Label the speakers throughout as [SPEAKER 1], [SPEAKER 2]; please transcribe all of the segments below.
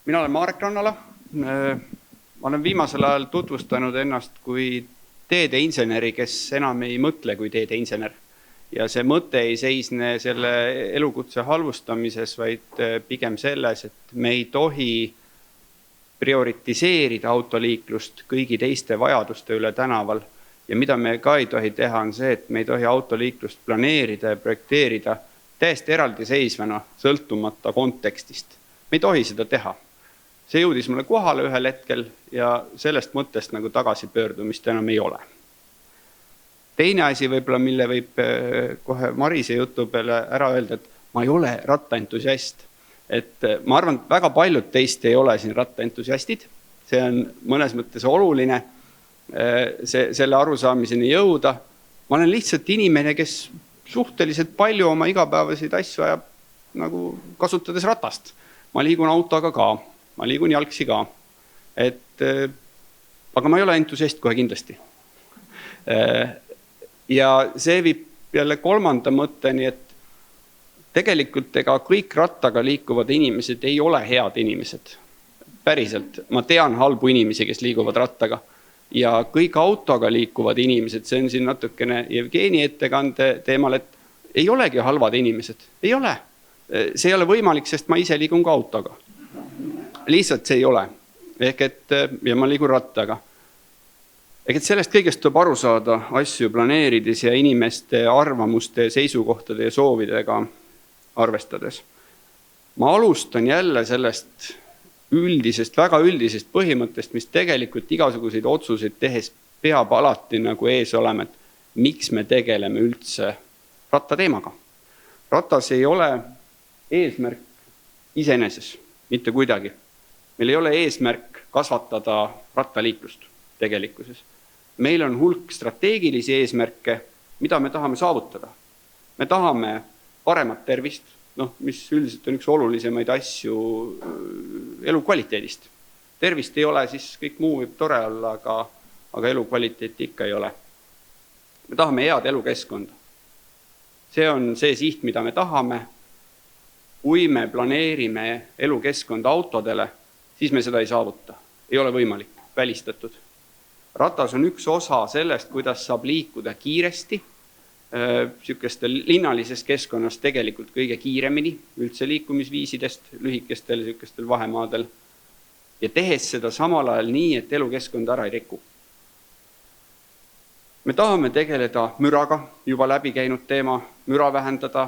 [SPEAKER 1] Mina olen Marek Rannala. Ma olen viimasel ajal tutvustanud ennast kui teedeinseneri, kes enam ei mõtle kui teedeinsener. Ja see mõte ei seisne selle elukutse halvustamises, vaid pigem selles, et me ei tohi prioritiseerida autoliiklust kõigi teiste vajaduste üle tänaval. Ja mida me ka ei tohi teha, on see, et me ei tohi autoliiklust planeerida ja projekteerida täiesti eraldiseisvana, sõltumata kontekstist. Me ei tohi seda teha. See jõudis mulle kohale ühel hetkel ja sellest mõttest nagu tagasipöördumist enam ei ole. Teine asi võib-olla, mille võib kohe Marise jutu peale ära öelda, et ma ei ole rattaentusiast. Et ma arvan, et väga paljud teist ei ole siin rattaentusiastid. See on mõnes mõttes oluline selle arusaamiseni jõuda. Ma olen lihtsalt inimene, kes suhteliselt palju oma igapäevaseid asju ajab nagu kasutades ratast. Ma liigun autoga ka. Ma liigun jalgsi ka. Aga ma ei ole entusiast kohe kindlasti. Ja see viib jälle kolmanda mõtteni, et tegelikult ega kõik rattaga liikuvad inimesed ei ole head inimesed. Päriselt, ma tean halbu inimesi, kes liiguvad rattaga. Ja kõik autoga liikuvad inimesed, see on siin natukene Jevgeni ettekande teemal, et ei olegi halvad inimesed. Ei ole. See ei ole võimalik, sest ma ise liigun ka autoga. Lihtsalt see ei ole. Ja ma liigun rattaga. Sellest kõigest tuleb aru saada asju planeerides ja inimeste arvamuste, seisukohtade ja soovidega arvestades. Ma alustan jälle sellest väga üldisest põhimõttest, mis tegelikult igasuguseid otsuseid tehes peab alati nagu ees olema, et miks me tegeleme üldse rattateemaga. Ratas ei ole eesmärk iseeneses, mitte kuidagi. Meil ei ole eesmärk kasvatada rattaliiklust tegelikkuses. Meil on hulk strateegilisi eesmärke, mida me tahame saavutada. Me tahame paremat tervist, mis üldiselt on üks olulisemaid asju elukvaliteedist. Tervist ei ole, siis kõik muu võib tore olla, aga elukvaliteeti ikka ei ole. Me tahame head elukeskkonda. See on see siht, mida me tahame. Kui me planeerime elukeskkonda autodele, siis me seda ei saavuta. Ei ole võimalik, välistatud. Ratas on üks osa sellest, kuidas saab liikuda kiiresti, sükestel linnalises keskkonnas tegelikult kõige kiiremini, üldse liikumisviisidest, lühikestel sükestel vahemaadel, ja tehes seda samal ajal nii, et elukeskkond ära ei riku. Me tahame tegeleda müraga, juba läbi käinud teema, müra vähendada,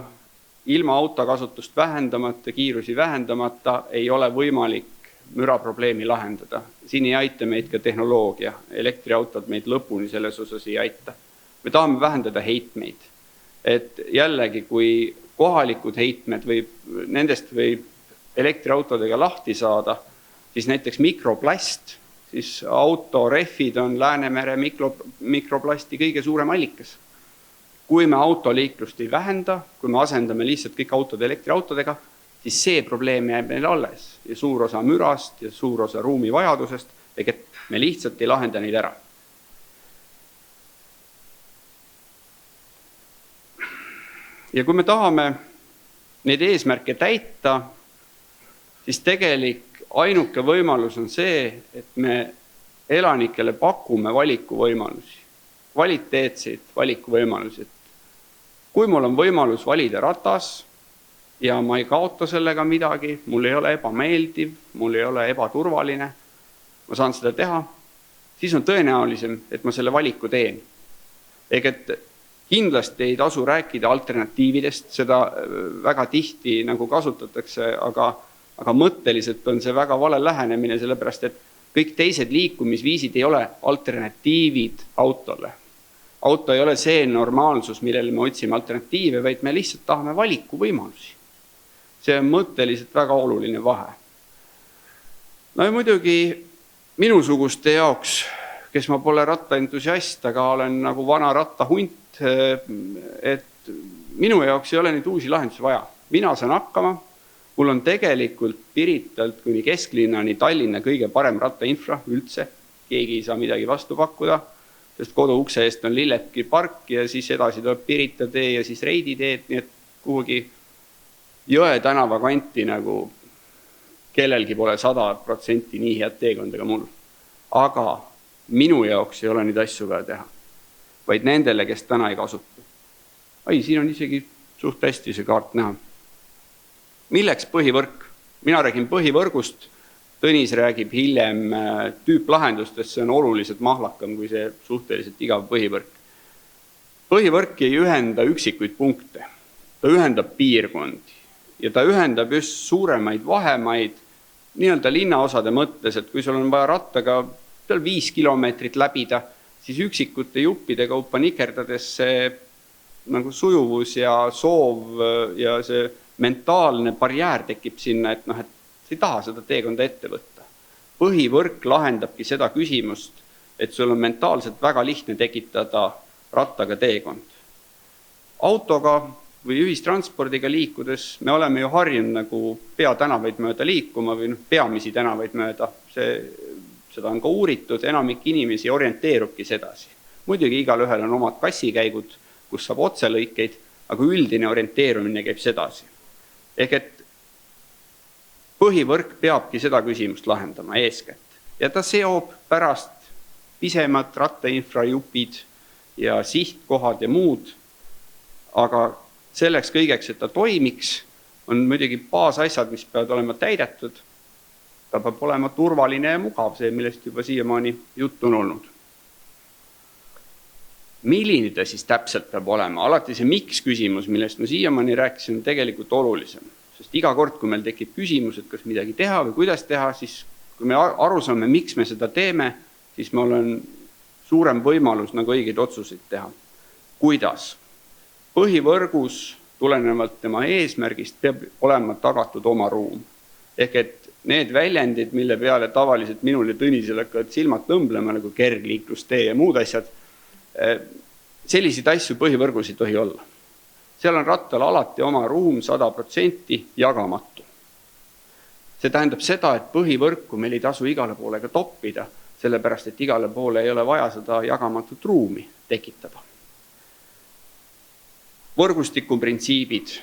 [SPEAKER 1] ilma autokasutust vähendamata, kiirusi vähendamata ei ole võimalik müraprobleemi lahendada. Siin ei aita meid ka tehnoloogia, elektriautod meid lõpuni selles osas ei aita. Me tahame vähendada heitmeid. Et jällegi, kui kohalikud heitmed nendest võib elektriautodega lahti saada, siis näiteks mikroplast, siis autorehvid on Läänemere mikroplasti kõige suurem allikas. Kui me autoliiklust ei vähenda, kui me asendame lihtsalt kõik autod elektriautodega, siis see probleem jääb meil alles ja suur osa mürast ja suur osa ruumi vajadusest, et me lihtsalt ei lahenda neid ära. Ja kui me tahame neid eesmärke täita, siis tegelik ainuke võimalus on see, et me elanikele pakume valikuvõimalusi, kvaliteetseid valikuvõimalusi. Kui mul on võimalus valida ratas ja ma ei kaota sellega midagi, mul ei ole ebameeldiv, mul ei ole ebaturvaline, ma saan seda teha, siis on tõenäolisem, et ma selle valiku teen. Et kindlasti ei tasu rääkida alternatiividest, seda väga tihti nagu kasutatakse, aga mõtteliselt on see väga vale lähenemine, sellepärast et kõik teised liikumisviisid ei ole alternatiivid autole. Auto ei ole see normaalsus, millele me otsime alternatiive, vaid me lihtsalt tahame valikuvõimalusi. See on mõtteliselt väga oluline vahe. Ja muidugi minusuguste jaoks, kes ma pole rattaentusiast, aga olen nagu vana rattahunt, et minu jaoks ei ole neid uusi lahendusi vaja. Mina saan hakkama, mul on tegelikult Piritalt kuni kesklinnani Tallinna kõige parem rattainfra üldse, keegi ei saa midagi vastu pakkuda, sest kodu ukse eest on Lillepki park ja siis edasi tuleb Pirita tee ja siis Reidi teed, nii et kuhugi Jõe tänava kanti nagu kellelgi pole 100% nii head teekondega mul. Aga minu jaoks ei ole neid asju vaja teha, vaid nendele, kes täna ei kasuta. Siin on isegi suht hästi see kaart näha. Milleks põhivõrk? Mina räägin põhivõrgust, Tõnis räägib hiljem tüüplahendustest, see on oluliselt mahlakam kui see suhteliselt igav põhivõrk. Põhivõrk ei ühenda üksikuid punkte, ta ühendab piirkondi ja ta ühendab just suuremaid vahemaid nii-öelda linnaosade mõttes, et kui sul on vaja rattaga 5 kilomeetrit läbida, siis üksikute juppide kaupa nikerdades see nagu sujuvus ja soov ja see mentaalne barjäär tekib sinna, et ei taha seda teekonda ette võtta. Põhivõrk lahendabki seda küsimust, et sul on mentaalselt väga lihtne tekitada rattaga teekond. Autoga või ühistranspordiga liikudes me oleme ju harjunud nagu peatänavaid mööda liikuma või peamisi tänavaid mööda. Seda on ka uuritud, enamik inimesi orienteerubki sedasi. Muidugi igal ühel on omad kassikäigud, kus saab otselõikeid, aga üldine orienteerumine käib sedasi. Ehk et põhivõrk peabki seda küsimust lahendama eeskätt. Ja ta seob pärast pisemad rattainfrajupid ja sihtkohad ja muud, aga selleks kõigeks, et ta toimiks, on muidugi baasasjad, mis peavad olema täidetud. Ta peab olema turvaline ja mugav, see, millest juba siiamaani juttu on olnud. Milline ta siis täpselt peab olema? Alati see miks küsimus, millest ma siiamaani rääkisin, on tegelikult olulisem. Sest iga kord, kui meil tekib küsimus, et kas midagi teha või kuidas teha, siis kui me aru saame, miks me seda teeme, siis meil on suurem võimalus nagu õigeid otsuseid teha. Kuidas? Põhivõrgus tulenevalt tema eesmärgist peab olema tagatud oma ruum. Ehk et need väljendid, mille peale tavaliselt minul ja Tõnisel hakkavad silmad tõmblema, nagu kergliiklustee ja muud asjad, selliseid asju põhivõrgus ei tohi olla. Seal on rattal alati oma ruum 100% jagamatu. See tähendab seda, et põhivõrku meil ei tasu igale poole ka toppida, sellepärast, et igale poole ei ole vaja seda jagamatut ruumi tekitada. Võrgustiku printsiibid.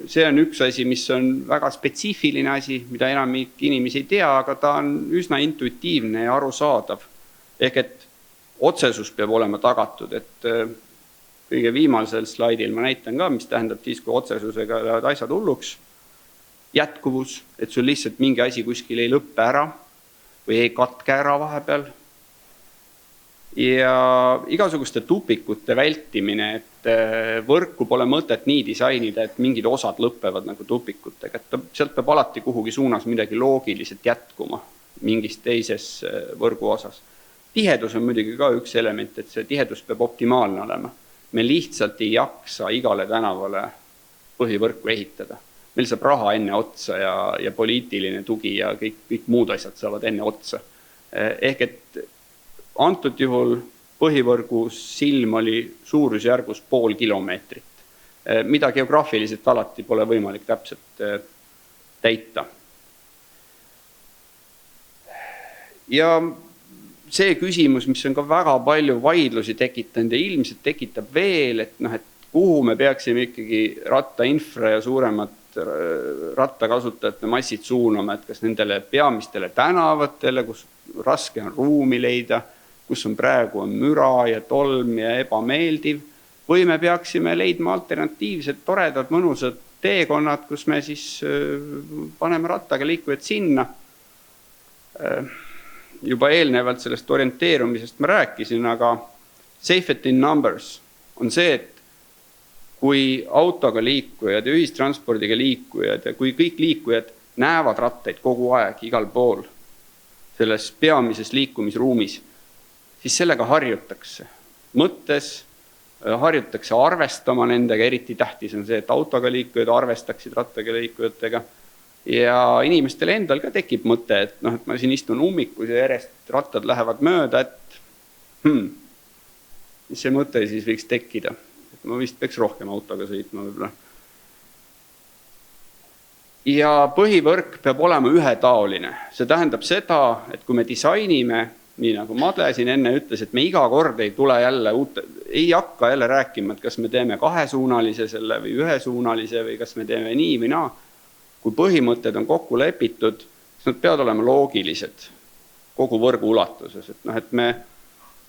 [SPEAKER 1] See on üks asi, mis on väga spetsiifiline asi, mida enamik inimesi ei tea, aga ta on üsna intuitiivne ja arusaadav. Ehk et otsesus peab olema tagatud, et kõige viimasel slaidil ma näitan ka, mis tähendab siis, kui otsesusega lähevad asjad hulluks. Jätkuvus, et sul lihtsalt mingi asi kuskil ei lõppe ära või ei katke ära vahepeal. Ja igasuguste tupikute vältimine, et võrku pole mõtet nii disainida, et mingid osad lõppevad nagu tupikutega. Et sealt peab alati kuhugi suunas midagi loogiliselt jätkuma mingis teises võrgu osas. Tihedus on muidugi ka üks element, et see tihedus peab optimaalne olema. Me lihtsalt ei jaksa igale tänavale põhivõrku ehitada. Meil saab raha enne otsa ja poliitiline tugi ja kõik muud asjad saavad enne otsa. Ehk et antud juhul põhivõrgu silm oli suurusjärgus 0,5 kilomeetrit, mida geograafiliselt alati pole võimalik täpselt täita. Ja see küsimus, mis on ka väga palju vaidlusi tekitanud ja ilmselt tekitab veel, et kuhu me peaksime ikkagi rattainfra ja suuremat rattakasutajate massid suunama, et kas nendele peamistele tänavatele, kus raske on ruumi leida, kus on praegu on müra ja tolm ja ebameeldiv, või me peaksime leidma alternatiivsed, toredad, mõnusad teekonnad, kus me siis paneme rattaga liikujad sinna. Juba eelnevalt sellest orienteerumisest ma rääkisin, aga safety in numbers on see, et kui autoga liikujad ja ühistranspordiga liikujad ja kui kõik liikujad näevad rattaid kogu aeg igal pool selles peamises liikumisruumis, siis sellega harjutakse. Mõttes harjutakse arvestama nendega, eriti tähtis on see, et autoga liikujad arvestaksid rattaga liikujatega. Ja inimestel endal ka tekib mõte, et ma siin istun ummikus ja järjest rattad lähevad mööda, et mis see mõte siis võiks tekkida. Et ma vist peaks rohkem autoga sõitma võib-olla. Ja põhivõrk peab olema ühetaoline. See tähendab seda, et kui me disainime, nii nagu Madle siin enne ütles, et me iga kord ei tule jälle ei hakka jälle rääkima, et kas me teeme kahesuunalise selle või ühesuunalise või kas me teeme nii või naa. Kui põhimõtted on kokku lepitud, siis nad peavad olema loogilised kogu võrgu ulatuses, et me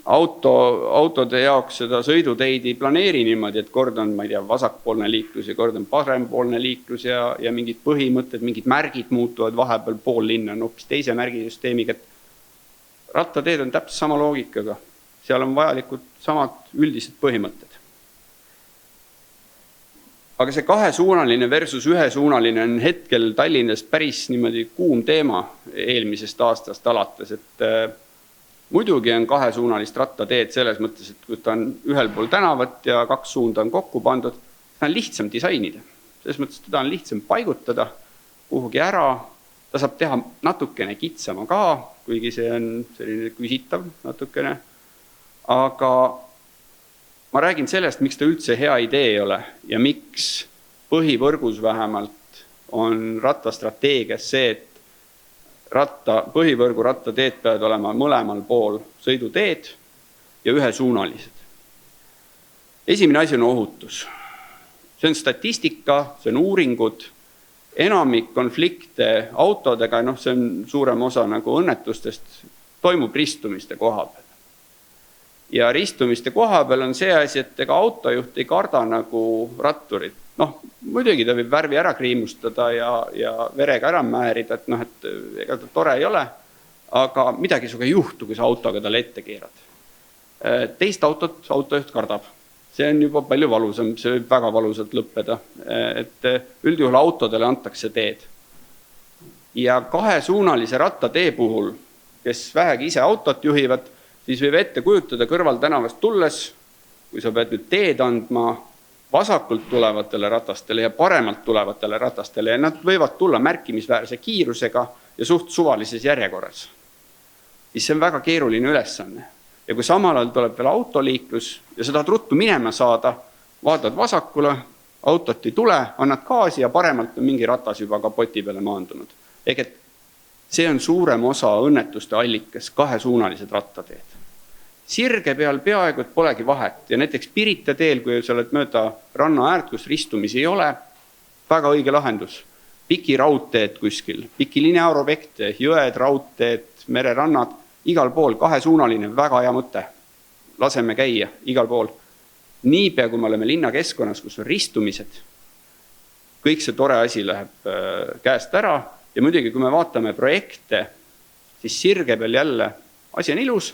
[SPEAKER 1] autode jaoks seda sõiduteid ei planeeri niimoodi, et kord on, ma ei tea, vasakpoolne liiklus ja kord on parempoolne liiklus ja mingid põhimõtted, mingid märgid muutuvad vahepeal, pool linna on hoopis teise märgisüsteemiga, et rattateed on täpselt sama loogikaga. Seal on vajalikud samad üldised põhimõtted. Aga see kahesuunaline versus ühesuunaline on hetkel Tallinnas päris niimoodi kuum teema eelmisest aastast alates, et muidugi on kahesuunalist rattateed selles mõttes, et kui ta on ühel pool tänavat ja kaks suunda on kokku pandud, ta on lihtsam disainida. Selles mõttes teda on lihtsam paigutada kuhugi ära, ta saab teha natukene kitsama ka, kuigi see on selline küsitav natukene, aga ma räägin sellest, miks ta üldse hea idee ei ole ja miks põhivõrgus vähemalt on rattastrateegias see, et põhivõrgu rattateed peavad olema mõlemal pool sõiduteed ja ühesuunalised. Esimene asi on ohutus. See on statistika, see on uuringud, enamik konflikte autodega, see on suurem osa nagu õnnetustest, toimub ristumiste koha peal. Ja ristumiste koha peal on see asi, et ega autojuht ei karda nagu ratturit. Muidugi ta võib värvi ära kriimustada ja verega ära määrida, et ega ta tore ei ole, aga midagi suga ei juhtu, kui sa autoga talle ette keerad. Teist autot autojuht kardab. See on juba palju valusam, see võib väga valusalt lõppeda. Et üldjuhul autodele antakse teed. Ja kahesuunalise rattatee puhul, kes vähegi ise autot juhivad, siis võib ette kujutada kõrval tänavast tulles, kui sa pead nüüd teed andma vasakult tulevatele ratastele ja paremalt tulevatele ratastele ja nad võivad tulla märkimisväärse kiirusega ja suht suvalises järjekorras. Siis see on väga keeruline ülesanne. Ja kui samal ajal tuleb veel autoliiklus ja sa tahad ruttu minema saada, vaatad vasakule, autot ei tule, annad gaasi ja paremalt on mingi ratas juba kapoti peale maandunud. Ehk et see on suurem osa õnnetuste allikas, kahesuunalised rattateed. Sirge peal peaaegu, et polegi vahet. Ja näiteks Pirita teel, kui sa oled mööda ranna äärt, kus ristumisi ei ole, väga õige lahendus. Piki raudteed kuskil, piki lineaarobjekte, jõed, raudteed, mererannad, igal pool kahesuunaline, väga hea mõte. Laseme käia igal pool. Niipea, kui me oleme linna keskkonnas, kus on ristumised, kõik see tore asi läheb käest ära. Ja muidugi, kui me vaatame projekte, siis sirge peal jälle asi on ilus,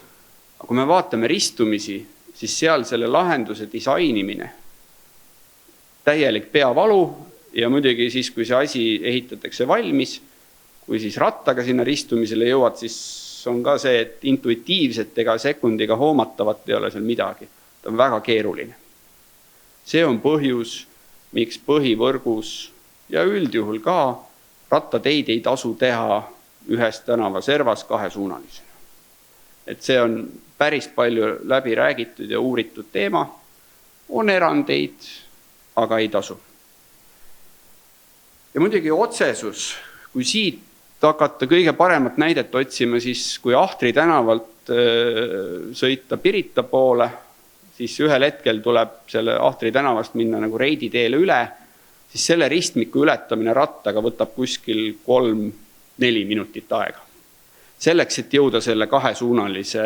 [SPEAKER 1] aga kui me vaatame ristumisi, siis seal selle lahenduse disainimine, täielik peavalu ja muidugi siis, kui see asi ehitatakse valmis, kui siis rattaga sinna ristumisele jõuad, siis on ka see, et intuitiivselt ega sekundiga hoomatavat ei ole seal midagi. Ta on väga keeruline. See on põhjus, miks põhivõrgus ja üldjuhul ka rattateid ei tasu teha ühes tänava servas kahesuunalisena. Et see on päris palju läbi räägitud ja uuritud teema. On erandeid, aga ei tasu. Ja muidugi otsesus, kui siit hakata kõige paremat näidet otsima, siis kui Ahtri tänavalt sõita Pirita poole, siis ühel hetkel tuleb selle Ahtri tänavast minna nagu Reidi teele üle, siis selle ristmiku ületamine rattaga võtab kuskil 3-4 minutit aega. Selleks, et jõuda selle kahesuunalise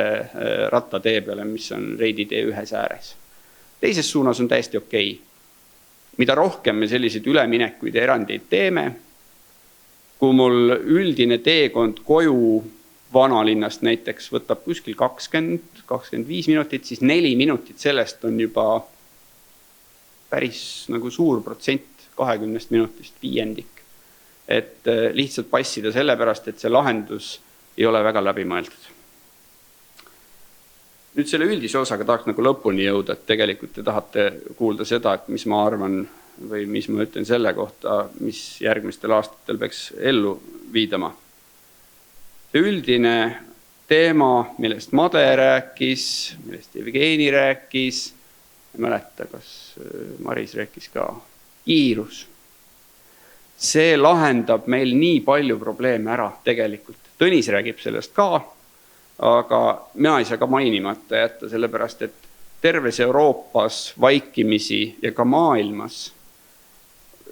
[SPEAKER 1] rattatee peale, mis on Reidi tee ühes ääres. Teises suunas on täiesti okei. Mida rohkem me selliseid üleminekuid ja erandeid teeme, kui mul üldine teekond koju vanalinnast näiteks võtab kuskil 20-25 minutit, siis 4 minutit sellest on juba päris nagu suur protsent 20 minutist, viiendik. Et lihtsalt passida sellepärast, et see lahendus ei ole väga läbi mõeldud. Nüüd selle üldise osaga tahaks nagu lõpuni jõuda, et tegelikult te tahate kuulda seda, et mis ma arvan või mis ma ütlen selle kohta, mis järgmistel aastatel peaks ellu viidama. See üldine teema, millest Made rääkis, millest Jevgeni rääkis, ei mäleta, kas Maris rääkis ka, kiirus. See lahendab meil nii palju probleeme ära tegelikult. Tõnis räägib sellest ka, aga mina ei saa ka mainimata jätta, sellepärast et terves Euroopas vaikimisi ja ka maailmas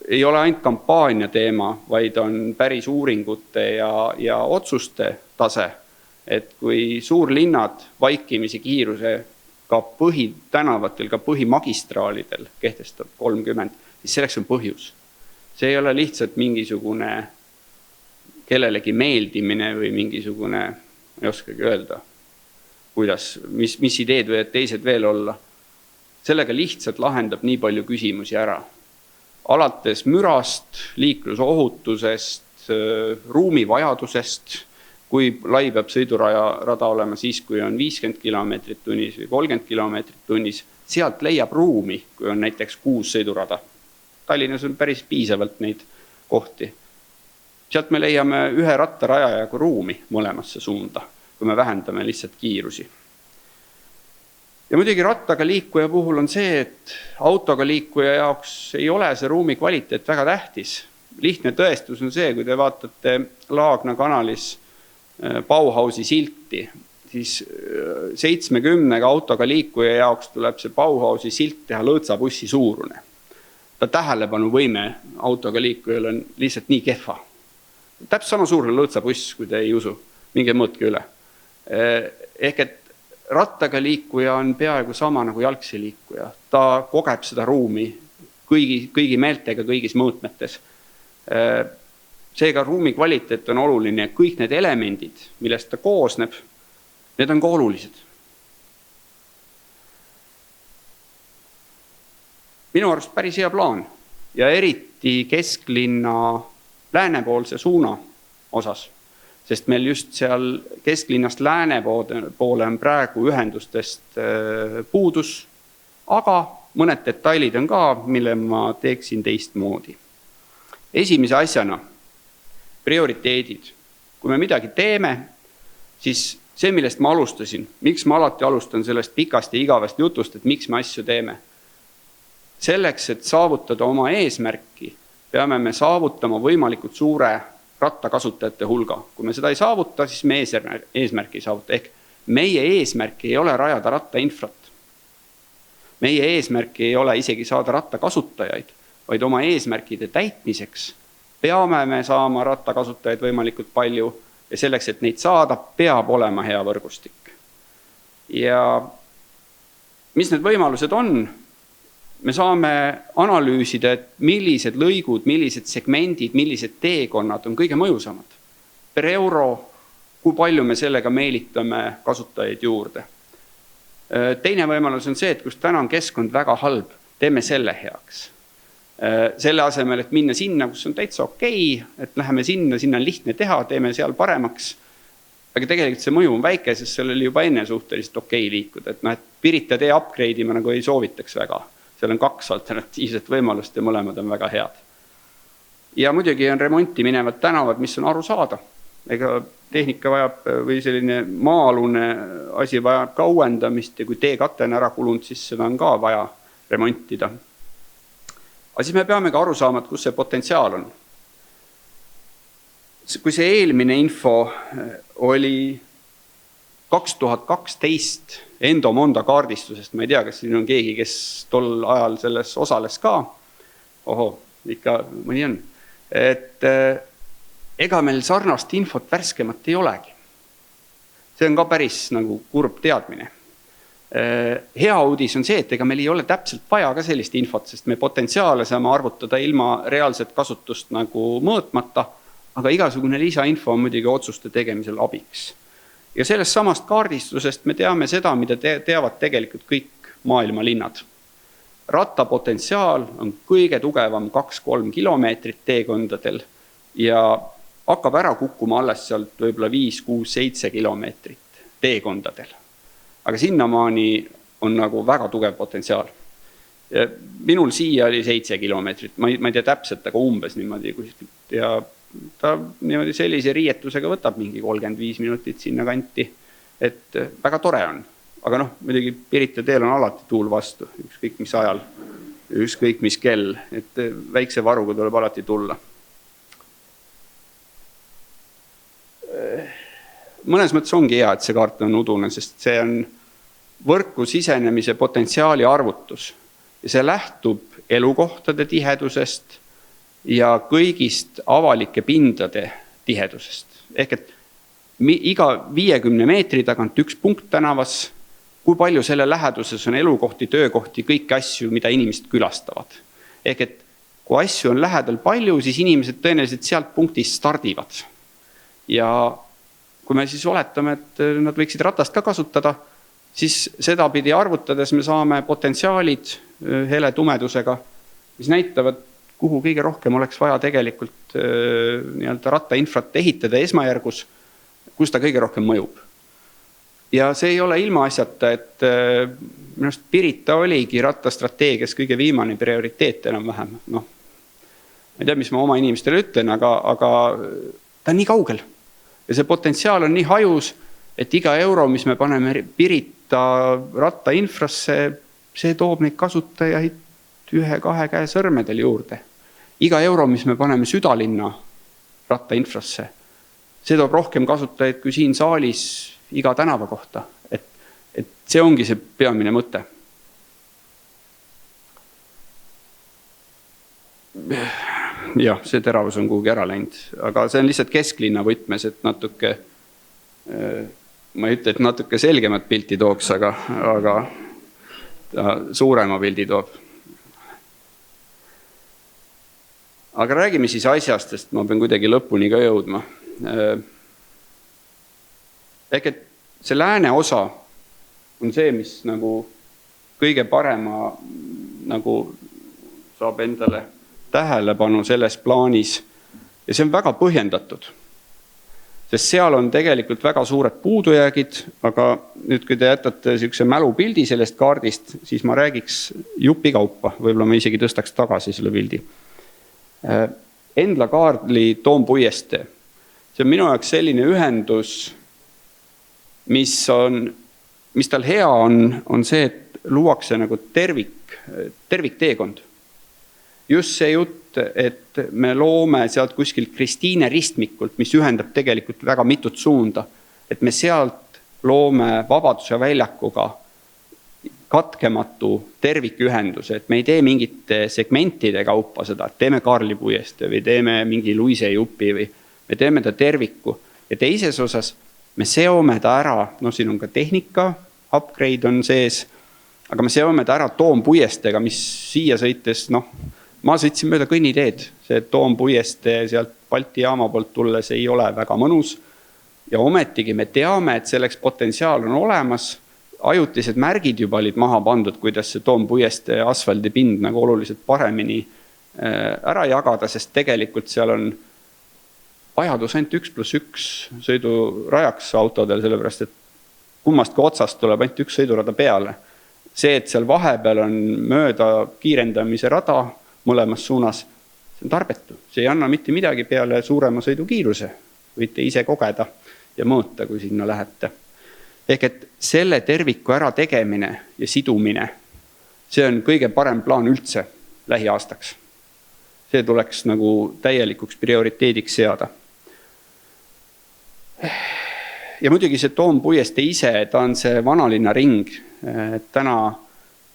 [SPEAKER 1] ei ole ainult kampaania teema, vaid on päris uuringute ja otsuste tase, et kui suurlinnad vaikimisi kiiruse ka põhitänavatel, ka põhimagistraalidel kehtestab 30, siis selleks on põhjus. See ei ole lihtsalt mingisugune kellelegi meeldimine või mingisugune, ei oskagi öelda, mis ideed võivad teised veel olla. Sellega lihtsalt lahendab nii palju küsimusi ära. Alates mürast, liiklusohutusest, ruumivajadusest, kui lai peab sõidurada olema siis, kui on 50 kilomeetrit tunnis või 30 kilomeetrit tunnis, sealt leiab ruumi, kui on näiteks 6 sõidurada. Tallinnas on päris piisavalt neid kohti. Sealt me leiame ühe rattarajajagu ruumi mõlemasse suunda, kui me vähendame lihtsalt kiirusi. Ja muidugi rattaga liikuja puhul on see, et autoga liikuja jaoks ei ole see ruumi kvaliteet väga tähtis. Lihtne tõestus on see, kui te vaatate Laagna kanalis Bauhausi silti, siis 70 autoga liikuja jaoks tuleb see Bauhausi silt teha lõõtsabussi suurune. Ta tähelepanu võime autoga liikujal on lihtsalt nii kehva. Täpselt sama suur lõõtsabuss, kui te ei usu, minge mõõtke üle. Ehk et rattaga liikuja on peaaegu sama nagu jalgsi liikuja. Ta kogeb seda ruumi kõigi meeltega, kõigis mõõtmetes. Seega ruumi kvaliteet on oluline ja kõik need elemendid, millest ta koosneb, need on ka olulised. Minu arust päris hea plaan ja eriti kesklinna läänepoolse suuna osas, sest meil just seal kesklinnast lääne poole on praegu ühendustest puudus, aga mõned detailid on ka, mille ma teeksin teistmoodi. Esimese asjana prioriteedid. Kui me midagi teeme, siis see, millest ma alustasin, miks ma alati alustan sellest pikast ja igavast jutust, et miks me asju teeme. Selleks, et saavutada oma eesmärki, peame me saavutama võimalikult suure rattakasutajate hulga. Kui me seda ei saavuta, siis me eesmärki ei saavuta. Ehk meie eesmärk ei ole rajada rattainfrat. Meie eesmärk ei ole isegi saada rattakasutajaid, vaid oma eesmärkide täitmiseks peame me saama rattakasutajaid võimalikult palju ja selleks, et neid saada, peab olema hea võrgustik. Ja mis need võimalused on? Me saame analüüsida, et millised lõigud, millised segmendid, millised teekonnad on kõige mõjusamad. Per euro, kui palju me sellega meelitame kasutajaid juurde. Teine võimalus on see, et kus täna on keskkond väga halb, teeme selle heaks. Selle asemel, et minna sinna, kus on täitsa okei, et läheme sinna on lihtne teha, teeme seal paremaks. Aga tegelikult see mõju on väike, sest seal oli juba enne suhteliselt okei liikuda. Et Pirita tee upgrade ma nagu ei soovitaks väga. Seal on 2 alternatiivset võimalust ja mõlemad on väga head. Ja muidugi on remonti minevad tänavad, mis on aru saada. Ega tehnika vajab või selline maa-alune asi vajab ka uuendamist ja kui teekate on ära kulunud, siis seda on ka vaja remontida. Aga siis me peame ka aru saama, kus see potentsiaal on. Kui see eelmine info oli 2012 Endomonda kaardistusest, ma ei tea, kas siin on keegi, kes tol ajal selles osales ka. Ikka mõni on. Et ega meil sarnast infot värskemat ei olegi. See on ka päris nagu kurb teadmine. Hea uudis on see, et ega meil ei ole täpselt vaja ka sellist infot, sest me potentsiaale saame arvutada ilma reaalset kasutust nagu mõõtmata, aga igasugune lisainfo on muidugi otsuste tegemisel abiks. Ja sellest samast kaardistusest me teame seda, mida teavad tegelikult kõik maailma linnad. Rattapotentsiaal on kõige tugevam 2-3 kilomeetrit teekondadel ja hakkab ära kukkuma alles sealt võib-olla 5-6-7 kilomeetrit teekondadel. Aga sinnamaani on nagu väga tugev potentsiaal. Minul siia oli 7 kilomeetrit, ma ei tea täpselt, aga umbes niimoodi. Ja ta niimoodi sellise riietusega võtab mingi 35 minutit sinna kanti, et väga tore on. Aga muidugi Pirita teel on alati tuul vastu, ükskõik mis ajal, ükskõik mis kell, et väikse varuga tuleb alati tulla. Mõnes mõttes ongi hea, et see kaart on udune, sest see on võrku sisenemise potentsiaali arvutus ja see lähtub elukohtade tihedusest, ja kõigist avalike pindade tihedusest. Ehk et iga 50 meetri tagant üks punkt tänavas, kui palju selle läheduses on elukohti, töökohti, kõiki asju, mida inimesed külastavad. Ehk et kui asju on lähedal palju, siis inimesed tõenäoliselt sealt punktist stardivad. Ja kui me siis oletame, et nad võiksid ratast ka kasutada, siis seda pidi arvutades me saame potentsiaalid hele tumedusega, mis näitavad, kuhu kõige rohkem oleks vaja tegelikult rattainfrat ehitada esmajärgus, kus ta kõige rohkem mõjub. Ja see ei ole ilma asjata, et minu arust Pirita oligi rattastrateegias kõige viimane prioriteet enam-vähem. Ma ei tea, mis ma oma inimestele ütlen, aga ta on nii kaugel. Ja see potentsiaal on nii hajus, et iga euro, mis me paneme Pirita rattainfrasse, see toob neid kasutajaid 1-2 käe sõrmedel juurde. Iga euro, mis me paneme südalinna rattainfrasse, see toob rohkem kasutajaid kui siin saalis iga tänava kohta. Et see ongi see peamine mõte. Jah, see teravus on kuhugi ära läinud, aga see on lihtsalt kesklinna võtmes, et natuke, ma ei ütle, et natuke selgemat pilti tooks, aga ta suurema pildi toob. Aga räägime siis asjast, sest ma pean kuidagi lõpuni ka jõudma. Ehk et see lääne osa on see, mis nagu kõige parema nagu saab endale tähelepanu selles plaanis ja see on väga põhjendatud, sest seal on tegelikult väga suured puudujäägid, aga nüüd, kui te jätate sihukese mälupildi sellest kaardist, siis ma räägiks jupi kaupa, võib-olla ma isegi tõstaks tagasi selle pildi. Endla-Kaarli Toompuiestee, see on minu jaoks selline ühendus, mis tal hea on see, et luuakse nagu tervikteekond. Just see jutt, et me loome sealt kuskilt Kristiine ristmikult, mis ühendab tegelikult väga mitut suunda, et me sealt loome Vabaduse väljakuga katkematu tervikühenduse, et me ei tee mingite segmentide kaupa seda, et teeme Kaarli puiestee või teeme mingi Luise jupi või me teeme ta terviku. Ja teises osas me seome ta ära, siin on ka tehnika, upgrade on sees, aga me seome ta ära Toompuiesteega, mis siia sõites, ma sõitsin mööda kõnniteed, see Toompuiestee sealt Balti jaama poolt tulles ei ole väga mõnus ja ometigi me teame, et selleks potentsiaal on olemas, ajutised märgid juba olid maha pandud, kuidas see Toompuiestee asfaldipind nagu oluliselt paremini ära jagada, sest tegelikult seal on vajadus ainult 1+1 sõidurajaks autodel, sellepärast et kummastki otsast tuleb ainult üks sõidurada peale. See, et seal vahepeal on mööda kiirendamise rada mõlemas suunas, see on tarbetu. See ei anna mitte midagi peale suurema sõidukiiruse. Võite ise kogeda ja mõõta, kui sinna lähete. Ehk et selle terviku ära tegemine ja sidumine, see on kõige parem plaan üldse lähiaastaks. See tuleks nagu täielikuks prioriteediks seada. Ja muidugi see Toompuiestee ise, ta on see vanalinna ring. Täna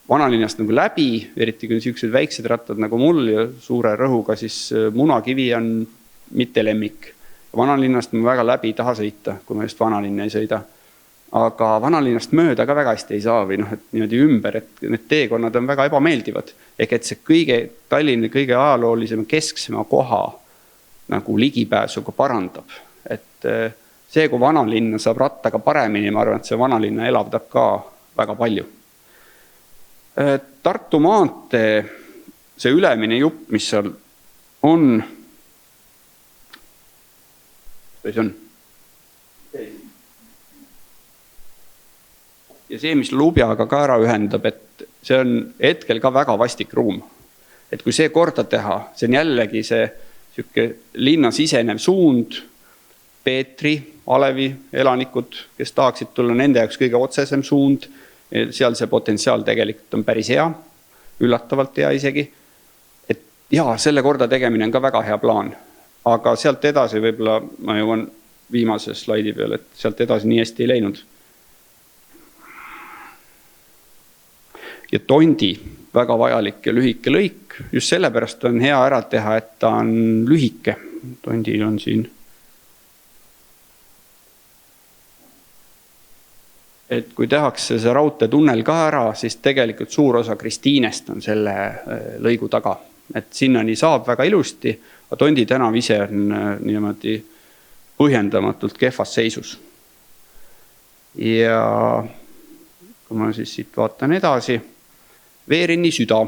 [SPEAKER 1] vanalinnast nagu läbi, eriti kui niisugused väiksed rattad nagu mul ja suure rõhuga, siis Munakivi on mitte lemmik. Vanalinnast ma väga läbi ei taha sõita, kui ma just vanalinna ei sõida. Aga vanalinnast mööda ka väga hästi ei saa või et niimoodi ümber, et need teekonnad on väga ebameeldivad. Ehk et see Tallinna kõige ajaloolisema kesksema koha nagu ligipääsuga parandab. Et see, kui vanalinna saab rattaga paremini, ma arvan, et see vanalinna elavdab ka väga palju. Tartu maantee, see ülemine jupp, mis seal on, ja see, mis Lubjaga ka ära ühendab, et see on hetkel ka väga vastik ruum. Et kui see korda teha, see on jällegi see linna sisenev suund, Peetri, Alevi elanikud, kes tahaksid tulla nende jaoks kõige otsesem suund, seal see potentsiaal tegelikult on päris hea, üllatavalt hea isegi. Et jaa, selle korda tegemine on ka väga hea plaan, aga sealt edasi võib-olla ma jõuan viimase slaidi peale, et sealt edasi nii hästi ei läinud. ja Tondi väga vajalik ja lühike lõik. Just sellepärast on hea ära teha, et ta on lühike. Tondil on siin. Et kui tehakse see raudteetunnel ka ära, siis tegelikult suur osa Kristiinest on selle lõigu taga. Et sinnani saab väga ilusti, aga Tondi tänav ise on niimoodi põhjendamatult kehvas seisus. Ja kui ma siis siit vaatan edasi, Veerenni süda.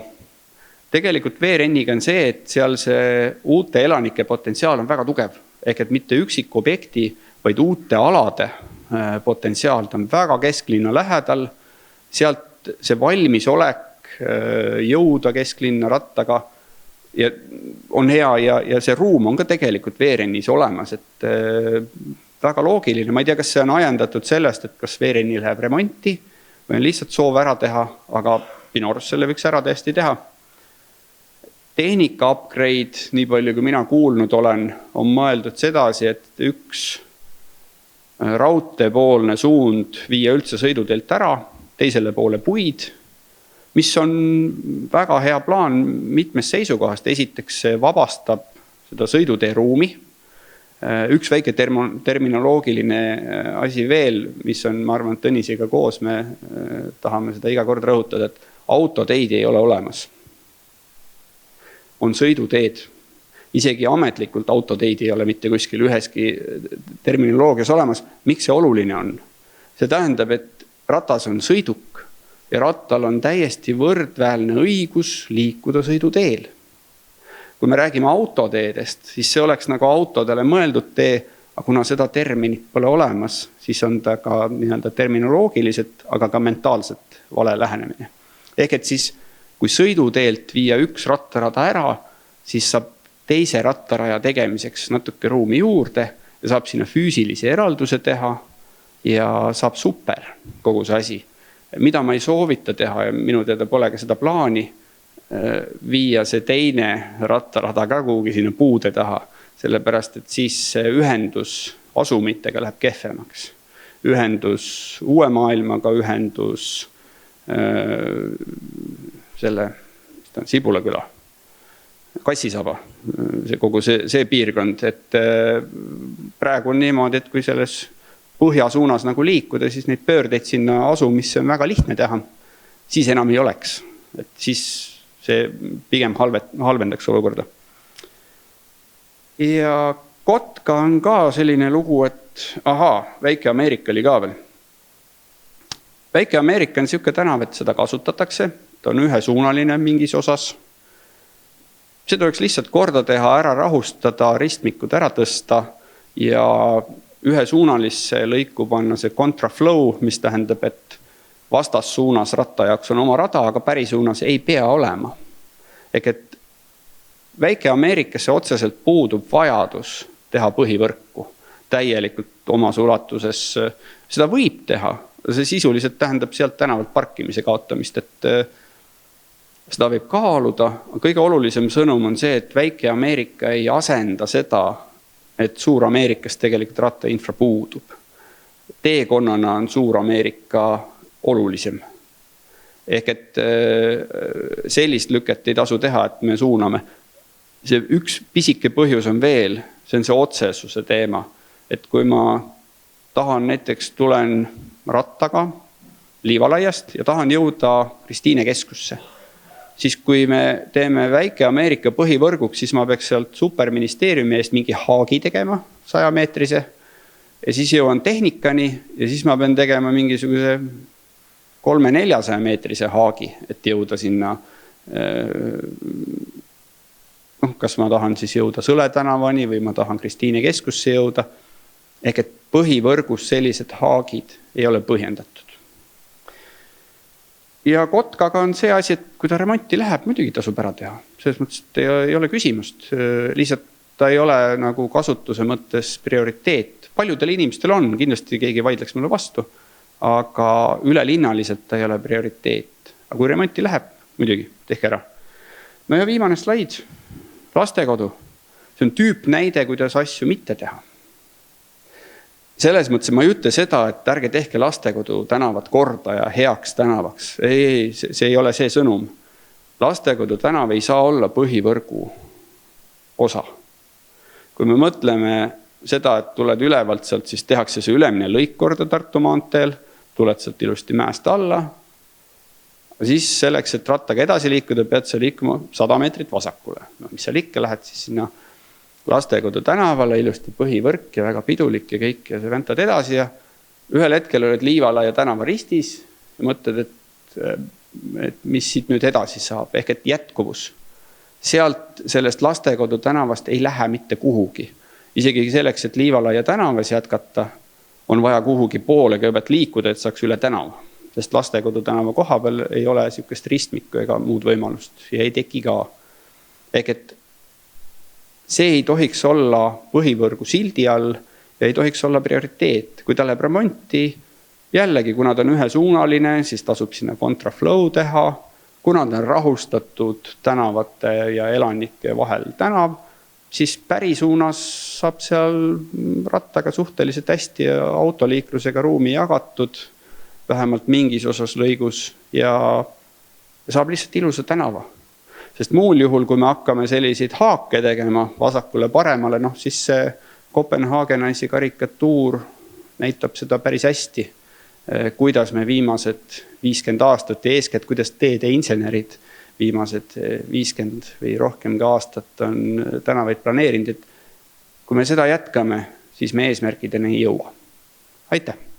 [SPEAKER 1] Tegelikult Veerenniga on see, et seal see uute elanike potentsiaal on väga tugev. Ehk et mitte üksik objekti, vaid uute alade potentsiaal. Ta on väga kesklinna lähedal. Sealt see valmisolek jõuda kesklinna rattaga ja on hea ja see ruum on ka tegelikult Veerennis olemas. Et väga loogiline. Ma ei tea, kas see on ajendatud sellest, et kas Veerenni läheb remonti või on lihtsalt soov ära teha, aga minu arust selle võiks ära tõesti teha. Tehnika upgrade, nii palju kui mina kuulnud olen, on mõeldud sedasi, et üks raudteepoolne suund viia üldse sõiduteelt ära, teisele poole puid, mis on väga hea plaan mitmest seisukohast. Esiteks see vabastab seda sõidutee ruumi. Üks väike terminoloogiline asi veel, mis on, ma arvan, Tõnisiga koos, me tahame seda iga kord rõhutada, et autoteid ei ole olemas. On sõiduteed. Isegi ametlikult autoteid ei ole mitte kuskil üheski terminoloogias olemas. Miks see oluline on? See tähendab, et ratas on sõiduk ja rattal on täiesti võrdväälne õigus liikuda sõiduteel. Kui me räägime autoteedest, siis see oleks nagu autodele mõeldud tee, aga kuna seda terminit pole olemas, siis on ta ka terminoloogiliselt, aga ka mentaalselt vale lähenemine. Ehk et siis, kui sõiduteelt viia üks rattarada ära, siis saab teise rattaraja tegemiseks natuke ruumi juurde ja saab sinna füüsilise eralduse teha ja saab super kogu see asi. Mida ma ei soovita teha ja minu teada pole ka seda plaani, viia see teine rattarada ka kuhugi sinna puude taha, sellepärast et siis see ühendus asumitega läheb kehvemaks. Ühendus uue maailmaga, ühendus selle Sibulaküla, Kassisaba, kogu see piirkond, et praegu on niimoodi, et kui selles põhja suunas nagu liikuda, siis neid pöördeid sinna asumisse on väga lihtne teha, siis enam ei oleks. Et siis see pigem halvendaks olukorda. Ja Kotka on ka selline lugu, et Väike Ameerika oli ka veel. Väike Ameerika on siuke tänav, et seda kasutatakse, ta on ühesuunaline mingis osas. See tuleks lihtsalt korda teha, ära rahustada, ristmikud ära tõsta ja ühesuunalisse lõiku panna see contraflow, mis tähendab, et vastassuunas ratta jaoks on oma rada, aga pärisuunas ei pea olema. Ehk et Väike Ameerikasse otseselt puudub vajadus teha põhivõrku täielikult omas ulatuses. Seda võib teha, see sisuliselt tähendab sealt tänavalt parkimise kaotamist, et seda võib kaaluda. Kõige olulisem sõnum on see, et Väike Ameerika ei asenda seda, et Suur Ameerikas tegelikult rattainfra puudub. Teekonnana on Suur Ameerika olulisem. Ehk et sellist lüket ei tasu teha, et me suuname. See üks pisike põhjus on veel, see on see otsesuse teema. Et kui ma tahan näiteks tulen rattaga Liivalaiast ja tahan jõuda Kristiine keskusse, siis kui me teeme Väike Ameerika põhivõrguks, siis ma peaks sealt superministeeriumi eest mingi haagi tegema 100-meetrise ja siis jõuan tehnikani ja siis ma pean tegema mingisuguse 300-400 meetrise haagi, et jõuda sinna. Kas ma tahan siis jõuda Sõle tänavani või ma tahan Kristiine keskusse jõuda. Ehk et põhivõrgus sellised haagid ei ole põhjendatud. Ja Kotkaga on see asi, et kui ta remonti läheb, muidugi tasub ära teha. Selles mõttes, et ei ole küsimust. Lihtsalt ta ei ole nagu kasutuse mõttes prioriteet. Paljudel inimestel on, kindlasti keegi vaidleks mulle vastu, aga ülelinnaliselt ta ei ole prioriteet. Aga kui remonti läheb, muidugi, tehke ära. No ja viimane slaid, lastekodu. See on tüüpnäide, kuidas asju mitte teha. selles mõttes ma ei ütle seda, et ärge tehke lastekodu tänavat korda ja heaks tänavaks. Ei, see ei ole see sõnum. Lastekodu tänav ei saa olla põhivõrgu osa. Kui me mõtleme seda, et tuled ülevalt sealt, siis tehakse see ülemine lõik korda Tartu maanteel, tuled sealt ilusti mäest alla, siis selleks, et rattaga edasi liikuda, pead sa liikuma 100 meetrit vasakule. No, mis seal ikka lähed siis sinna lastekodu tänavale, ilusti põhivõrk ja väga pidulik ja kõik ja sa väntad edasi ja ühel hetkel oled Liivalaia tänava ristis ja mõtled, et mis siit nüüd edasi saab, ehk et jätkuvus. Sealt sellest lastekodu tänavast ei lähe mitte kuhugi. Isegi selleks, et Liivalaia tänavas jätkata, on vaja kuhugi poole kõigepealt liikuda, et saaks üle tänava. Sest lastekodu tänava koha peal ei ole sihukest ristmikku ega muud võimalust ja ei teki ka. Ehk et see ei tohiks olla põhivõrgu sildi all ja ei tohiks olla prioriteet. Kui ta läheb remonti, jällegi, kuna ta on ühesuunaline, siis tasub sinna contraflow teha. Kuna ta on rahustatud tänavate ja elanike vahel tänav, siis pärisuunas saab seal rattaga suhteliselt hästi ja autoliiklusega ruumi jagatud, vähemalt mingis osas lõigus ja saab lihtsalt ilusa tänava. Sest muul juhul, kui me hakkame selliseid haake tegema vasakule paremale, siis see Kopenhaagenasi karikatuur näitab seda päris hästi, kuidas me viimased 50 aastat ja eeskätt, kuidas teede insenerid viimased 50 või rohkem aastat on tänavaid planeerinud, et kui me seda jätkame, siis me eesmärkideni ei jõua. Aitäh!